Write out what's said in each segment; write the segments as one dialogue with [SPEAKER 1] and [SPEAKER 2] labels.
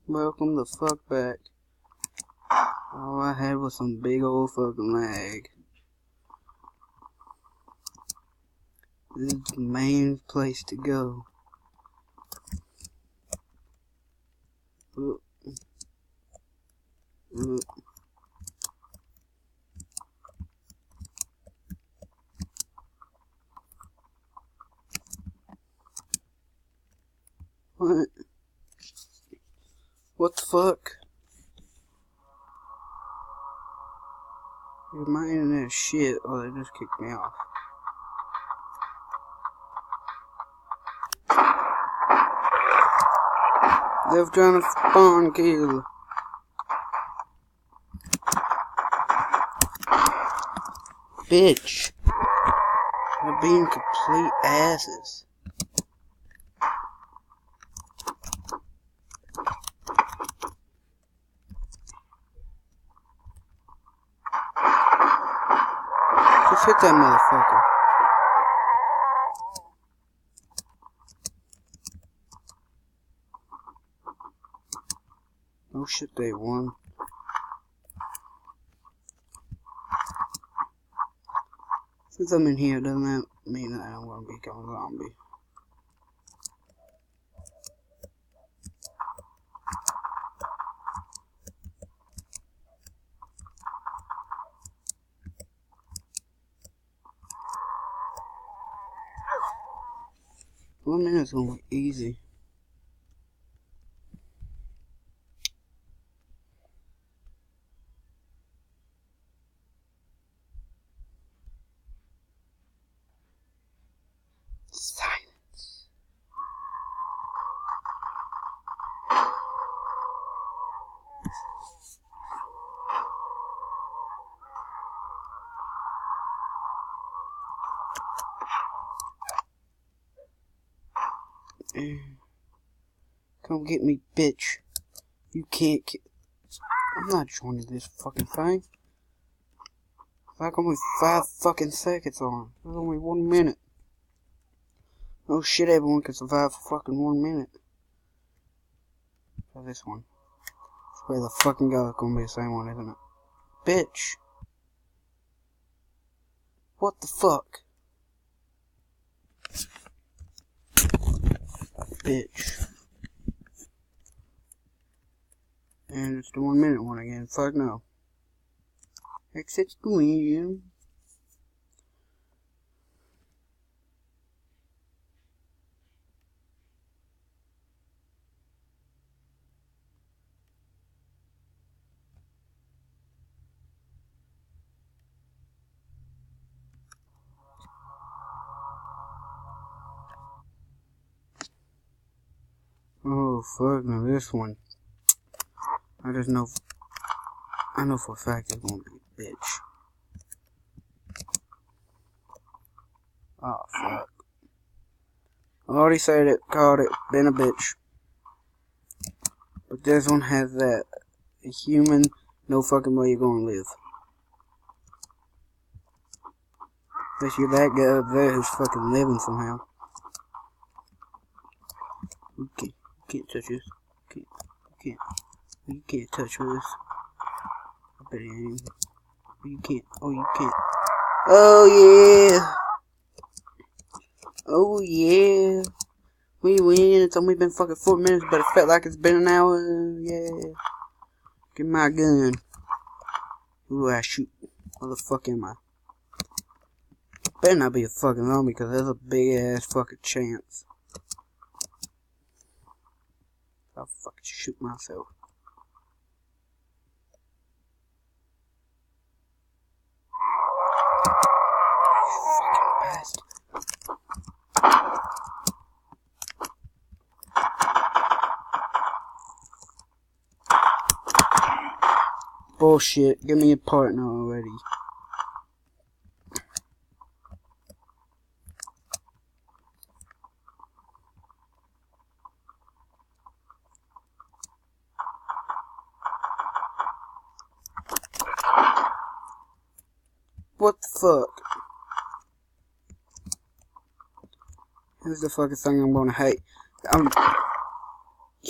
[SPEAKER 1] Welcome the fuck back. All I had was some big old fucking lag. This is the main place to go. What? What the fuck? Is my internet shit or they just kicked me off? They're trying to spawn kill. Bitch. They're being complete asses. Just hit that motherfucker. Oh shit, they won. Since I'm in here, doesn't that mean that I don't want to become a zombie? One minute's gonna be easy. Silence. Come get me, bitch. You can't I'm not joining this fucking thing. It's like only 5 fucking seconds on. There's only 1 minute. Oh shit, everyone can survive for fucking 1 minute. For this one. I swear the fucking God, it's gonna be the same one, isn't it? Bitch. What the fuck? Bitch. And it's the 1 minute one again. Fuck no. Exit screen. Oh fuck no, this one. I know for a fact it's gonna be a bitch. Oh fuck. I already said it, called it, been a bitch. But this one has that. A human, no fucking way you're gonna live. Unless you're that guy up there who's fucking living somehow. You can't touch this. You can't touch this. I bet it ain't. You can't. Oh, you can't. Oh yeah. Oh yeah. We win. It's only been fucking 4 minutes, but it felt like it's been an hour. Yeah. Get my gun. Who do I shoot? Where the fuck am I? Better not be a fucking zombie, because there's a big ass fucking chance I'll fucking shoot myself. Fucking bastard. Bullshit. Give me a partner already. What the fuck? Here's the fucking thing I'm gonna hate.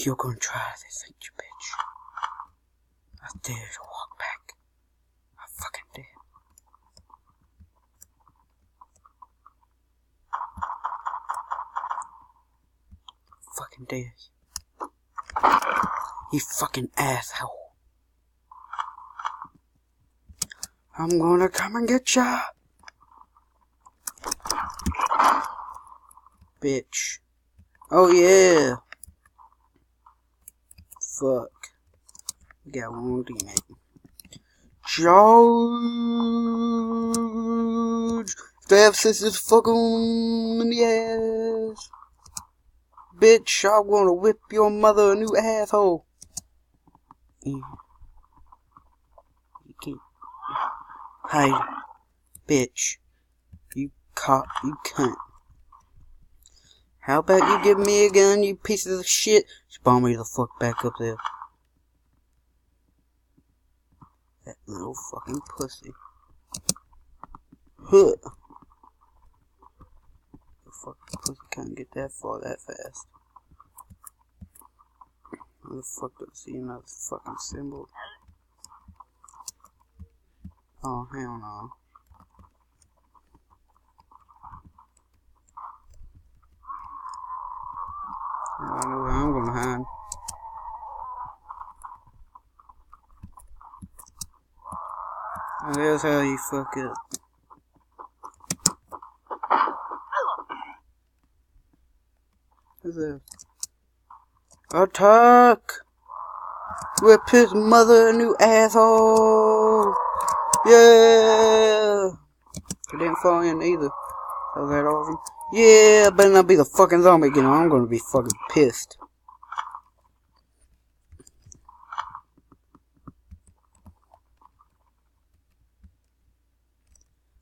[SPEAKER 1] You're gonna try this, ain't you, bitch? I dare to walk back. I fucking dare. Fucking dare. You fucking asshole. I'm gonna come and get ya. Bitch. Oh yeah. Fuck. We got one more teammate. George. Stab sisters fuck 'em in the ass. Bitch, I'm gonna whip your mother a new asshole. Yeah. You can't hide. Bitch. You cunt. How about you give me a gun, you pieces of shit? Spawn me the fuck back up there. That little fucking pussy. Huh. The fucking pussy can't get that far that fast. Where the fuck do I see another fucking symbol? Oh, hell no. I don't know where I'm gonna hide. Oh, there's how you fuck up. Who's this? Attack! Whip his mother a new asshole! Yeah! I didn't fall in either. That was that awesome. Yeah, better not be the fucking zombie again. I'm gonna be fucking pissed.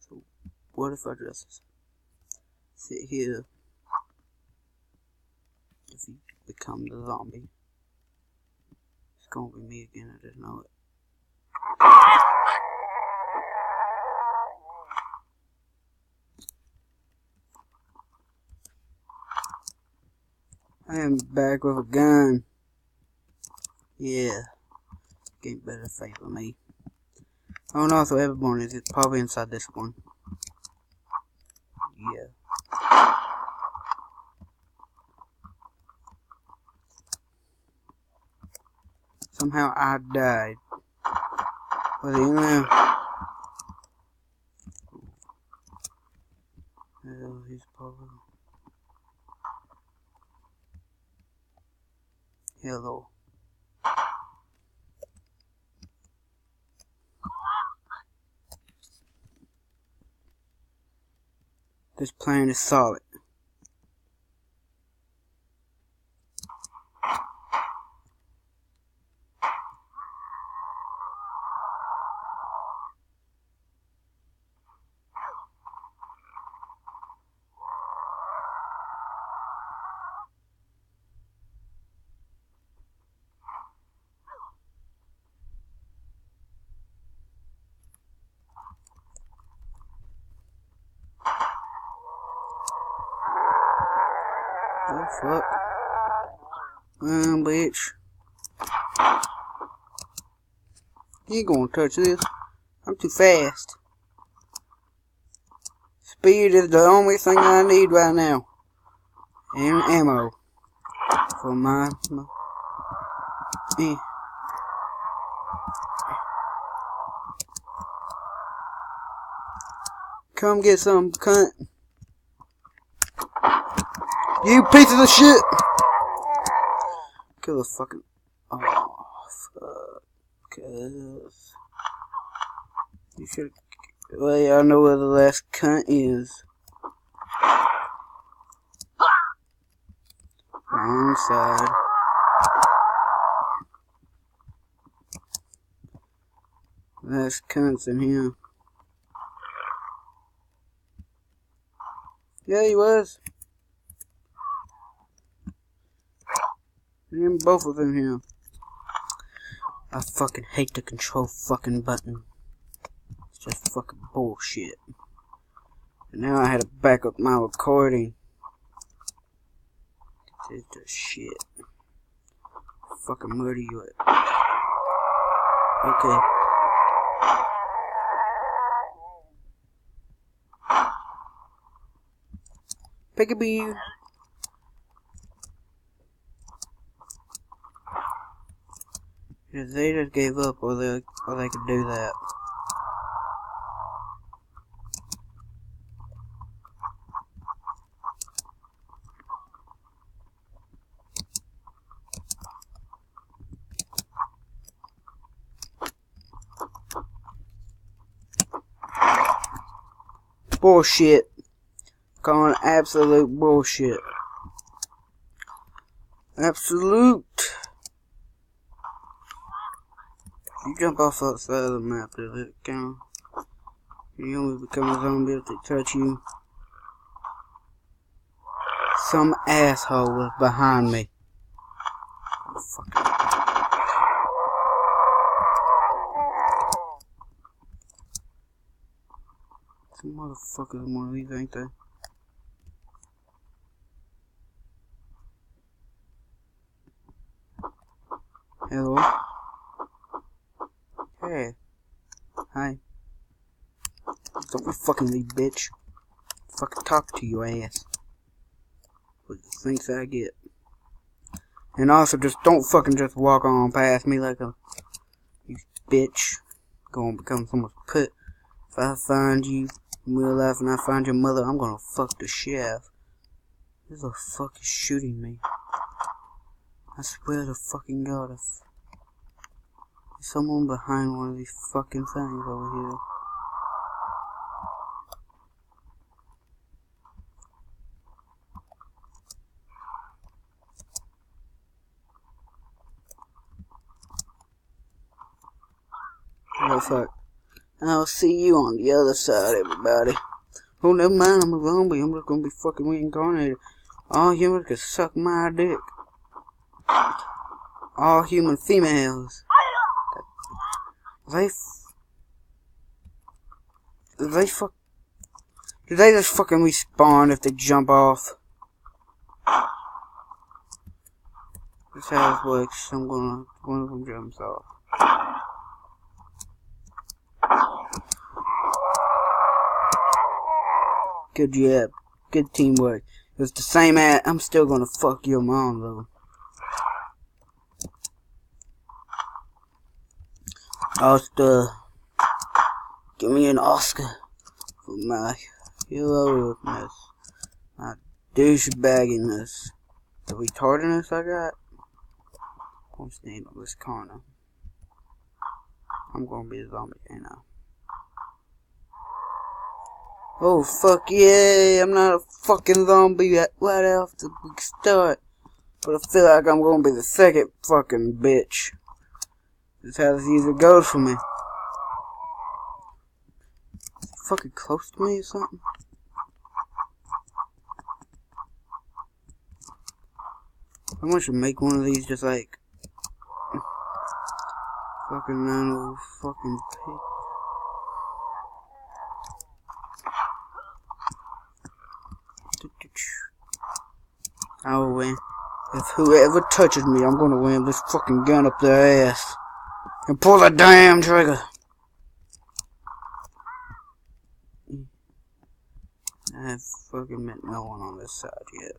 [SPEAKER 1] So, what if I just sit here if he become the zombie? It's gonna be me again, I just know it. I am back with a gun. Yeah. Game better favor me. Oh no, so everyone is probably inside this one. Yeah. Somehow I died. Was he in there? Oh, he's probably... Hello. This plan is solid. Oh fuck. Bitch. You ain't gonna touch this. I'm too fast. Speed is the only thing I need right now. And ammo. For my Come get some, cunt. You pieces of shit! Kill the fucking... Oh, fuck. Cause... You should... Well, y'all know where the last cunt is. Wrong side. Last cunt's in here. Yeah, he was. And both of them here. I fucking hate the control fucking button. It's just fucking bullshit. And now I had to back up my recording. This is just shit. fucking murder you. Okay. Peekaboo. If they just gave up, or they could do that. Bullshit. Calling absolute bullshit. Absolute. You jump off the side of the map, does it count? You only become a zombie if they touch you. Some asshole was behind me. Fuck. Some motherfuckers in one of these, ain't they? Hello? Hey. Hi. Don't fucking leave, bitch. Fucking talk to your ass. What the things I get. And also, just don't fucking just walk on past me like a you bitch. Gonna become someone's put. If I find you in real life and I find your mother, I'm gonna fuck the shit out. Who the fuck is shooting me? I swear to fucking God, if there's someone behind one of these fucking things over here. Oh fuck. I'll see you on the other side, everybody. Oh, never mind, I'm a zombie. I'm just gonna be fucking reincarnated. All humans can suck my dick. All human females. Do they just fucking respawn if they jump off? That's how it works. One of them jumps off. Good job. Good teamwork. It's the same ad. I'm still gonna fuck your mom, though. Oscar. Give me an Oscar for my heroicness. My douchebagginess. The retardedness I got. I'm staying on this corner. I'm gonna be a zombie, ain't I? Oh, fuck yeah, I'm not a fucking zombie right after we start. But I feel like I'm gonna be the second fucking bitch. That's how this usually goes for me. Is he fucking close to me or something? I want to make one of these just like... fucking nano fucking pig. I will win. If whoever touches me, I'm gonna win this fucking gun up their ass. And pull the damn trigger. I have fucking met no one on this side yet.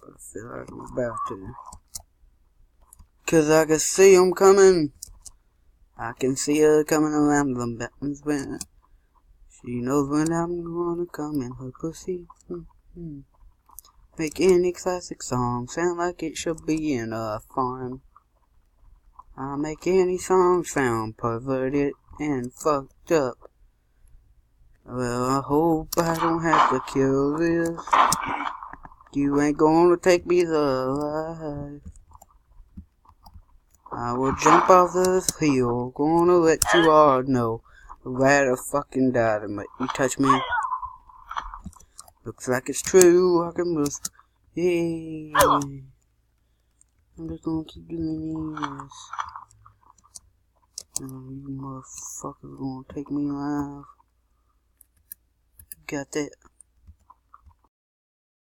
[SPEAKER 1] But I feel like I'm about to. 'Cause I can see them coming. I can see her coming around the mountains when she knows when I'm gonna come in her pussy. Make any classic song sound like it should be in a farm. I make any song sound perverted and fucked up. Well, I hope I don't have to kill this. You ain't gonna take me alive. I will jump off this hill. Gonna let you all know. I'd rather fucking die than let you touch me. Looks like it's true. I can just... Hey. I'm just gonna keep doing this. You motherfuckers gonna take me alive. Got that.